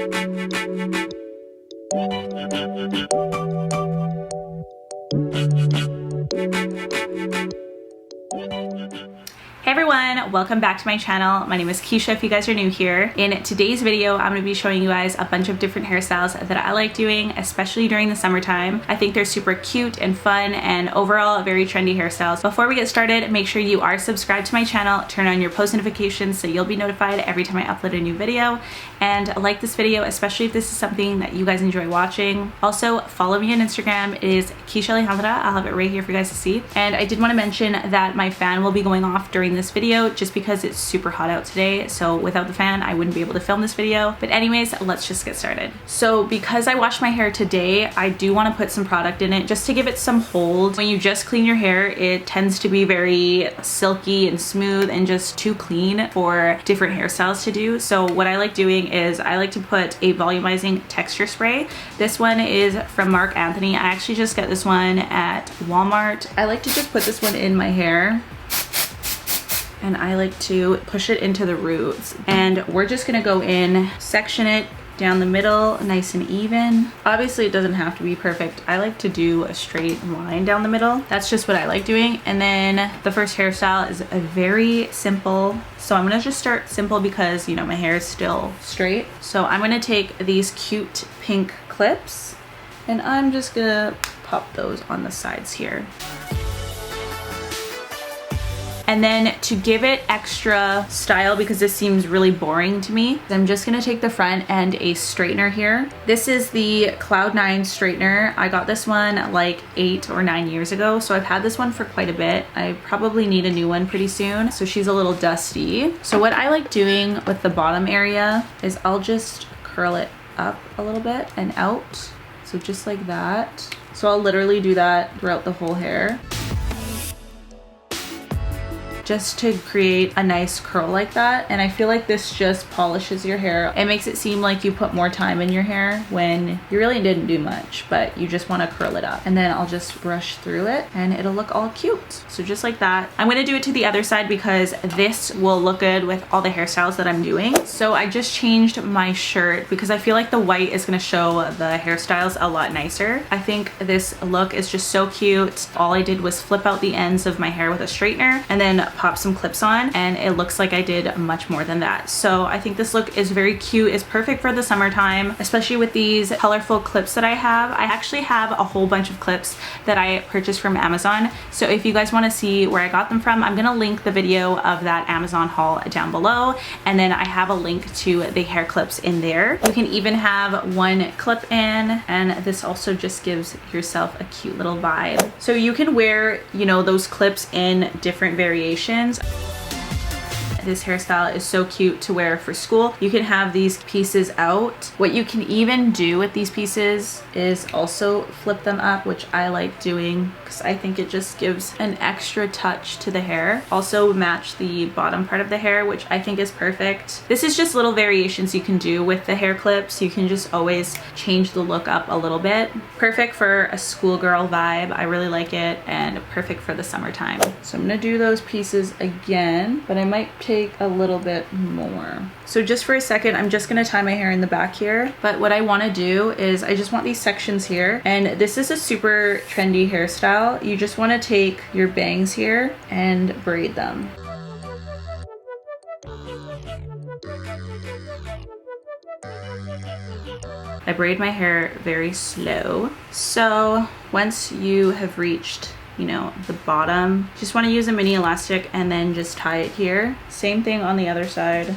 Hey everyone, welcome back to my channel. My name is Keisha if you guys are new here. In today's video, I'm going to be showing you guys a bunch of different hairstyles that I like doing, especially during the summertime. I think they're super cute and fun and overall very trendy hairstyles. Before we get started, make sure you are subscribed to my channel, turn on your post notifications so you'll be notified every time I upload a new video, and like this video, especially if this is something that you guys enjoy watching. Also, follow me on Instagram. It is Keisha Alejandra. I'll have it right here for you guys to see. And I did want to mention that my fan will be going off during this video just because it's super hot out today, so without the fan I wouldn't be able to film this video. But anyways, let's just get started. So because I washed my hair today, I do want to put some product in it just to give it some hold. When you just clean your hair, it tends to be very silky and smooth and just too clean for different hairstyles to do. So what I like doing is I like to put a volumizing texture spray. This one is from Marc Anthony. I actually just got this one at Walmart. I like to just put this one in my hair, and I like to push it into the roots, and we're just gonna go in, section it down the middle nice and even. Obviously it doesn't have to be perfect. I like to do a straight line down the middle. That's just what I like doing. And then the first hairstyle is a very simple, so I'm gonna just start simple because, you know, my hair is still straight. So I'm gonna take these cute pink clips and I'm just gonna pop those on the sides here. And then to give it extra style, because this seems really boring to me, I'm just gonna take the front and a straightener here. This is the Cloud9 straightener. I got this one like 8 or 9 years ago, so I've had this one for quite a bit. I probably need a new one pretty soon, so she's a little dusty. So what I like doing with the bottom area is I'll just curl it up a little bit and out. So just like that. So I'll literally do that throughout the whole hair, just to create a nice curl like that. And I feel like this just polishes your hair. It makes it seem like you put more time in your hair when you really didn't do much, but you just want to curl it up. And then I'll just brush through it and it'll look all cute. So just like that. I'm gonna do it to the other side because this will look good with all the hairstyles that I'm doing. So I just changed my shirt because I feel like the white is gonna show the hairstyles a lot nicer. I think this look is just so cute. All I did was flip out the ends of my hair with a straightener and then pop some clips on, and it looks like I did much more than that. So I think this look is very cute. It's perfect for the summertime, especially with these colorful clips that I have. I actually have a whole bunch of clips that I purchased from Amazon. So if you guys want to see where I got them from, I'm gonna link the video of that Amazon haul down below, and then I have a link to the hair clips in there. You can even have one clip in, and this also just gives yourself a cute little vibe. So you can wear, you know, those clips in different variations. This hairstyle is so cute to wear for school. You can have these pieces out. What you can even do with these pieces is also flip them up, which I like doing because I think it just gives an extra touch to the hair. Also match the bottom part of the hair, which I think is perfect. This is just little variations you can do with the hair clips. You can just always change the look up a little bit. Perfect for a schoolgirl vibe. I really like it, and perfect for the summertime. So I'm gonna do those pieces again, but I might take a little bit more. So just for a second, I'm just gonna tie my hair in the back here. But what I wanna do is I just want these sections here, and this is a super trendy hairstyle. You just wanna take your bangs here and braid them. I braid my hair very slow. So once you have reached, you know, the bottom, just want to use a mini elastic and then just tie it here. Same thing on the other side.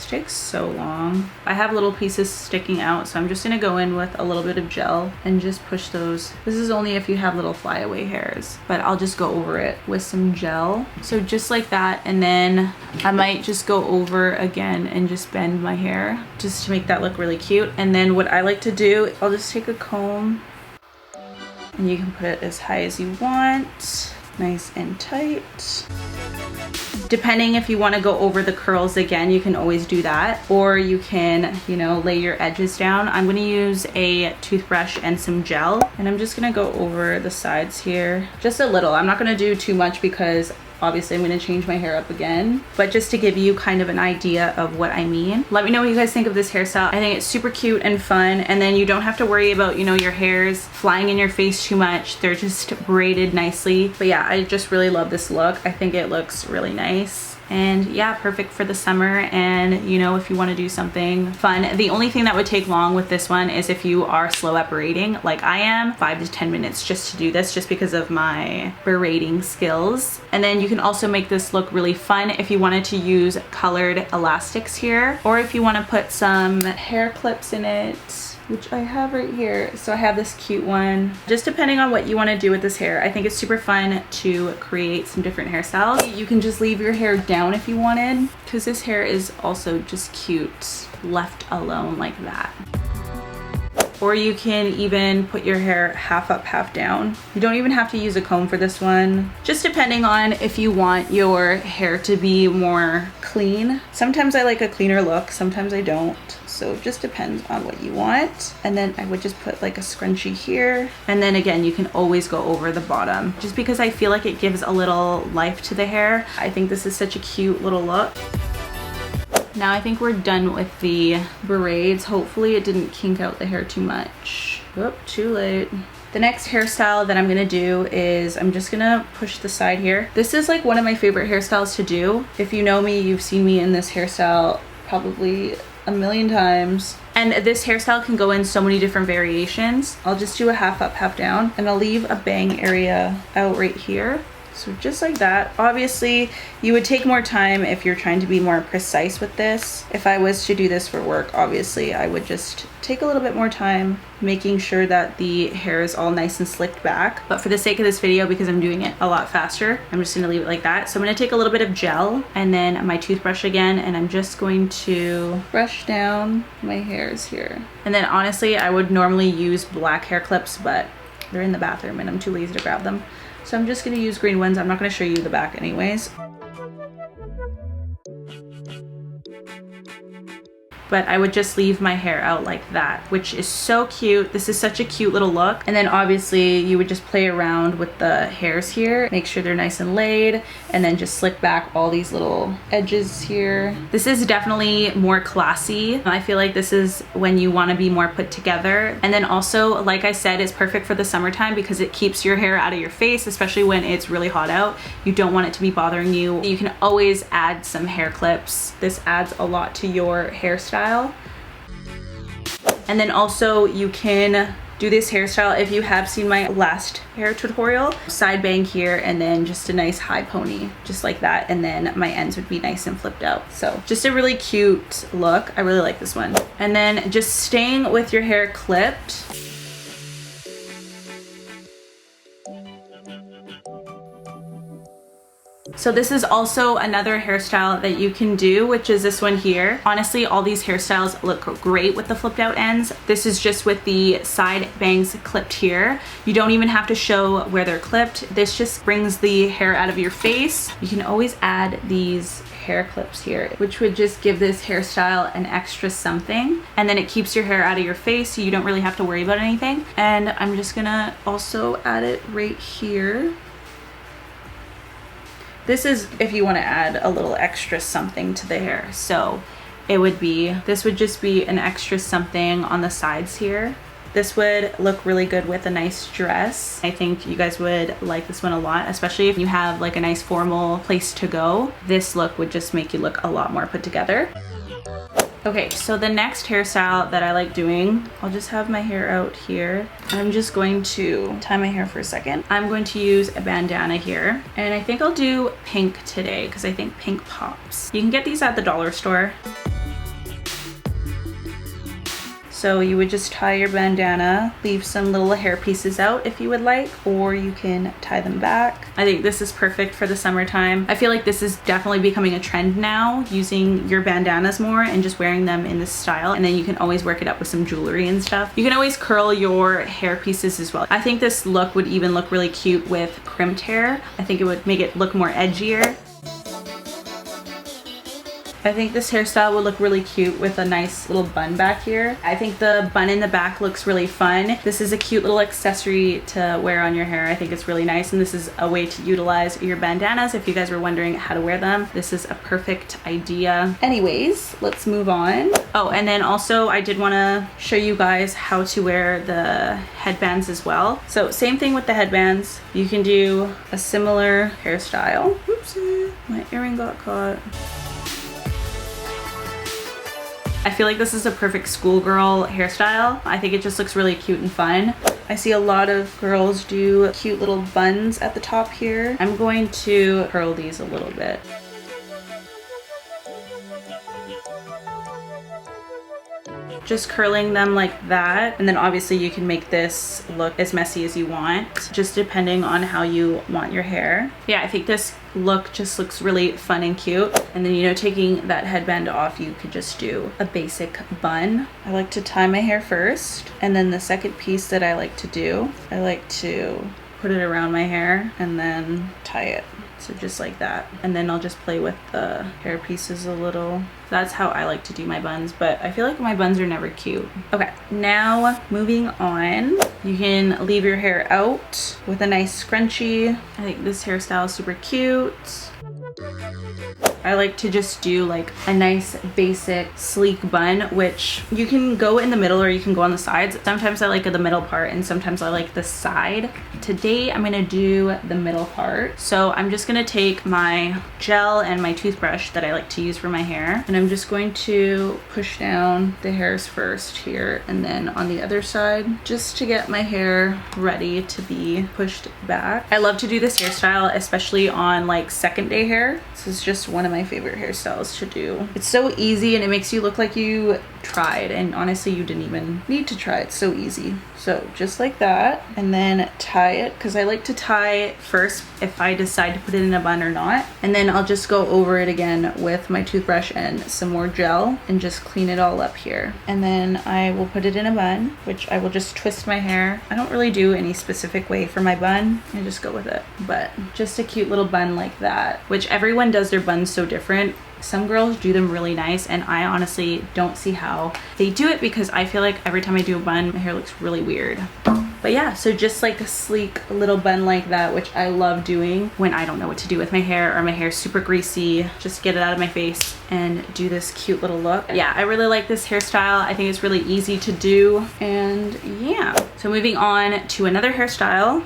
Takes so long. I have little pieces sticking out, so I'm just gonna go in with a little bit of gel and just push those. This is only if you have little flyaway hairs, but I'll just go over it with some gel. So just like that, and then I might just go over again and just bend my hair just to make that look really cute. And then what I like to do, I'll just take a comb, and you can put it as high as you want, nice and tight. Depending if you want to go over the curls again, you can always do that, or you can, you know, lay your edges down. I'm going to use a toothbrush and some gel, and I'm just going to go over the sides here just a little. I'm not going to do too much because Obviously I'm going to change my hair up again, but just to give you kind of an idea of what I mean. Let me know what you guys think of this hairstyle. I think it's super cute and fun, and then you don't have to worry about, you know, your hairs flying in your face too much. They're just braided nicely. But yeah, I just really love this look. I think it looks really nice. And yeah, perfect for the summer, and you know, if you want to do something fun. The only thing that would take long with this one is if you are slow at braiding like I am, 5 to 10 minutes just to do this, just because of my braiding skills. And then you can also make this look really fun if you wanted to use colored elastics here, or if you want to put some hair clips in it, which I have right here. So I have this cute one. Just depending on what you want to do with this hair, I think it's super fun to create some different hairstyles. You can just leave your hair down if you wanted, because this hair is also just cute left alone like that. Or you can even put your hair half up, half down. You don't even have to use a comb for this one. Just depending on if you want your hair to be more clean. Sometimes I like a cleaner look, sometimes I don't. So it just depends on what you want. And then I would just put like a scrunchie here. And then again, you can always go over the bottom, just because I feel like it gives a little life to the hair. I think this is such a cute little look. Now I think we're done with the braids. Hopefully it didn't kink out the hair too much. Oop, too late. The next hairstyle that I'm gonna do is I'm just gonna push the side here. This is like one of my favorite hairstyles to do. If you know me, you've seen me in this hairstyle probably a million times. And this hairstyle can go in so many different variations. I'll just do a half up, half down, and I'll leave a bang area out right here. So just like that. Obviously, you would take more time if you're trying to be more precise with this. If I was to do this for work, obviously, I would just take a little bit more time making sure that the hair is all nice and slicked back. But for the sake of this video, because I'm doing it a lot faster, I'm just gonna leave it like that. So I'm gonna take a little bit of gel and then my toothbrush again, and I'm just going to brush down my hairs here. And then honestly, I would normally use black hair clips, but they're in the bathroom and I'm too lazy to grab them. So I'm just gonna use green ones. I'm not gonna show you the back anyways. But I would just leave my hair out like that, which is so cute. This is such a cute little look. And then obviously you would just play around with the hairs here, make sure they're nice and laid, and then just slick back all these little edges here. This is definitely more classy. I feel like this is when you want to be more put together. And then also, like I said, it's perfect for the summertime because it keeps your hair out of your face, especially when it's really hot out. You don't want it to be bothering you. You can always add some hair clips. This adds a lot to your hairstyle. And then also you can do this hairstyle if you have seen my last hair tutorial. Side bang here and then just a nice high pony, just like that. And then my ends would be nice and flipped out. So just a really cute look. I really like this one. And then just staying with your hair clipped. So this is also another hairstyle that you can do, which is this one here. Honestly, all these hairstyles look great with the flipped out ends. This is just with the side bangs clipped here. You don't even have to show where they're clipped. This just brings the hair out of your face. You can always add these hair clips here, which would just give this hairstyle an extra something. And then it keeps your hair out of your face, so you don't really have to worry about anything. And I'm just gonna also add it right here. This is if you want to add a little extra something to the hair. So it would be, this would just be an extra something on the sides here. This would look really good with a nice dress. I think you guys would like this one a lot, especially if you have like a nice formal place to go. This look would just make you look a lot more put together. Okay, so the next hairstyle that I like doing, I'll just have my hair out here. I'm just going to tie my hair for a second. I'm going to use a bandana here, and I think I'll do pink today because I think pink pops. You can get these at the dollar store. So you would just tie your bandana, leave some little hair pieces out if you would like, or you can tie them back. I think this is perfect for the summertime. I feel like this is definitely becoming a trend now, using your bandanas more and just wearing them in this style. And then you can always work it up with some jewelry and stuff. You can always curl your hair pieces as well. I think this look would even look really cute with crimped hair. I think it would make it look more edgier. I think this hairstyle would look really cute with a nice little bun back here. I think the bun in the back looks really fun. This is a cute little accessory to wear on your hair. I think it's really nice, and this is a way to utilize your bandanas. If you guys were wondering how to wear them, this is a perfect idea. Anyways, let's move on. Oh, and then also I did want to show you guys how to wear the headbands as well. So same thing with the headbands. You can do a similar hairstyle. Oopsie, my earring got caught. I feel like this is a perfect schoolgirl hairstyle. I think it just looks really cute and fun. I see a lot of girls do cute little buns at the top here. I'm going to curl these a little bit. Just curling them like that, and then obviously you can make this look as messy as you want, just depending on how you want your hair. Yeah, I think this look just looks really fun and cute. And then, you know, taking that headband off, you could just do a basic bun. I like to tie my hair first, and then the second piece that I like to do, I like to put it around my hair and then tie it. So just like that. And then I'll just play with the hair pieces a little. That's how I like to do my buns, but I feel like my buns are never cute. Okay, now moving on. You can leave your hair out with a nice scrunchie. I think this hairstyle is super cute. I like to just do like a nice basic sleek bun, which you can go in the middle or you can go on the sides. Sometimes I like the middle part and sometimes I like the side. Today I'm gonna do the middle part. So I'm just gonna take my gel and my toothbrush that I like to use for my hair, and I'm just going to push down the hairs first here and then on the other side, just to get my hair ready to be pushed back. I love to do this hairstyle, especially on like second day hair. This is just one of my favorite hairstyles to do. It's so easy and it makes you look like you tried, and honestly you didn't even need to try. It's so easy. So just like that, and then tie it, because I like to tie first if I decide to put it in a bun or not, and then I'll just go over it again with my toothbrush and some more gel and just clean it all up here. And then I will put it in a bun, which I will just twist my hair. I don't really do any specific way for my bun, I just go with it, but just a cute little bun like that, which everyone does their buns so different. Some girls do them really nice, and I honestly don't see how they do it, because I feel like every time I do a bun, my hair looks really weird. But yeah, so just like a sleek little bun like that, which I love doing when I don't know what to do with my hair or my hair's super greasy. Just get it out of my face and do this cute little look. Yeah, I really like this hairstyle. I think it's really easy to do, and yeah. So moving on to another hairstyle.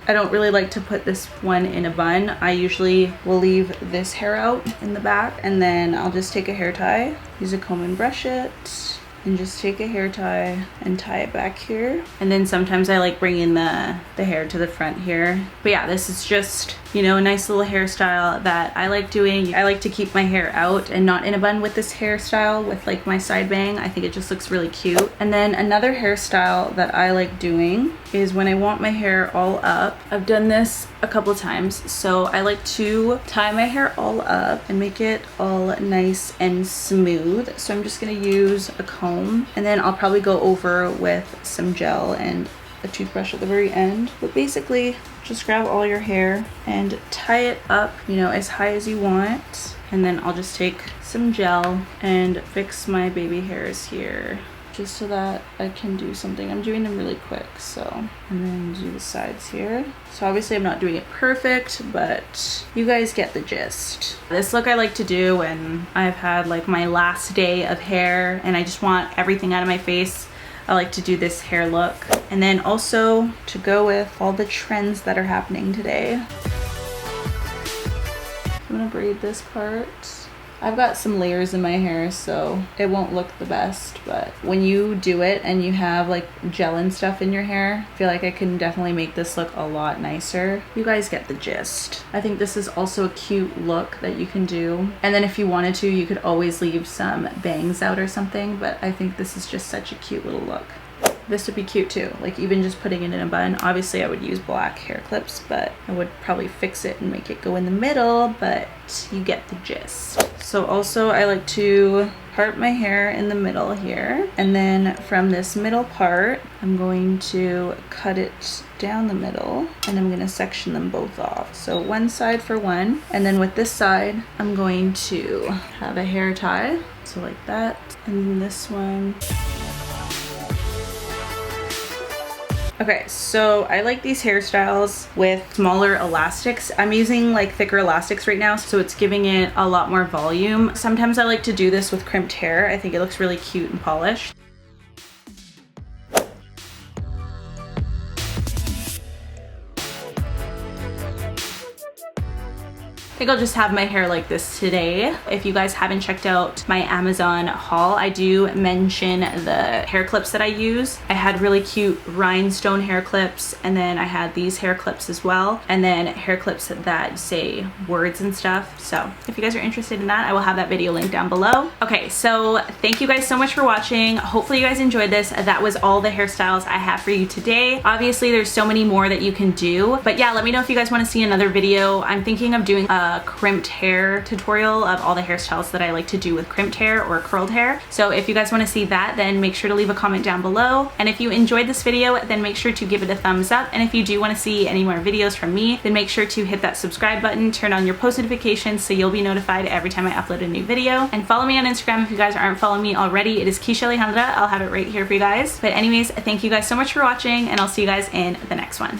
I don't really like to put this one in a bun. I usually will leave this hair out in the back, and then I'll just take a hair tie, use a comb and brush it, and just take a hair tie and tie it back here. And then sometimes I like bringing the hair to the front here. But yeah, this is just, you know, a nice little hairstyle that I like doing. I like to keep my hair out and not in a bun with this hairstyle with like my side bang. I think it just looks really cute. And then another hairstyle that I like doing is when I want my hair all up. I've done this a couple of times. So I like to tie my hair all up and make it all nice and smooth. So I'm just gonna use a comb, and then I'll probably go over with some gel and a toothbrush at the very end. But basically, just grab all your hair and tie it up, you know, as high as you want. And then I'll just take some gel and fix my baby hairs here, just so that I can do something. I'm doing them really quick, so. And then do the sides here. So obviously I'm not doing it perfect, but you guys get the gist. This look I like to do when I've had like my last day of hair and I just want everything out of my face. I like to do this hair look. And then also to go with all the trends that are happening today, I'm gonna braid this part. I've got some layers in my hair, so it won't look the best, but when you do it and you have like gel and stuff in your hair, I feel like I can definitely make this look a lot nicer. You guys get the gist. I think this is also a cute look that you can do. And then if you wanted to, you could always leave some bangs out or something, but I think this is just such a cute little look. this would be cute too. Like even just putting it in a bun. Obviously I would use black hair clips, but I would probably fix it and make it go in the middle, but you get the gist. So also I like to part my hair in the middle here, and then from this middle part I'm going to cut it down the middle, and I'm going to section them both off. So one side for one, and then with this side I'm going to have a hair tie, so like that, and then this one. Okay, so I like these hairstyles with smaller elastics. I'm using like thicker elastics right now, so it's giving it a lot more volume. Sometimes I like to do this with crimped hair. I think it looks really cute and polished. I think I'll just have my hair like this today. If you guys haven't checked out my Amazon haul, I do mention the hair clips that I use. I had really cute rhinestone hair clips, and then I had these hair clips as well, and then hair clips that say words and stuff. So if you guys are interested in that, I will have that video linked down below. Okay, so thank you guys so much for watching. Hopefully you guys enjoyed this. That was all the hairstyles I have for you today. Obviously there's so many more that you can do, but yeah, let me know if you guys want to see another video. I'm thinking of doing a crimped hair tutorial of all the hairstyles that I like to do with crimped hair or curled hair. So if you guys want to see that, then make sure to leave a comment down below. And if you enjoyed this video, then make sure to give it a thumbs up. And if you do want to see any more videos from me, then make sure to hit that subscribe button, turn on your post notifications so you'll be notified every time I upload a new video. And follow me on Instagram if you guys aren't following me already. It is Keisha Alejandra. I'll have it right here for you guys. But anyways, thank you guys so much for watching, and I'll see you guys in the next one.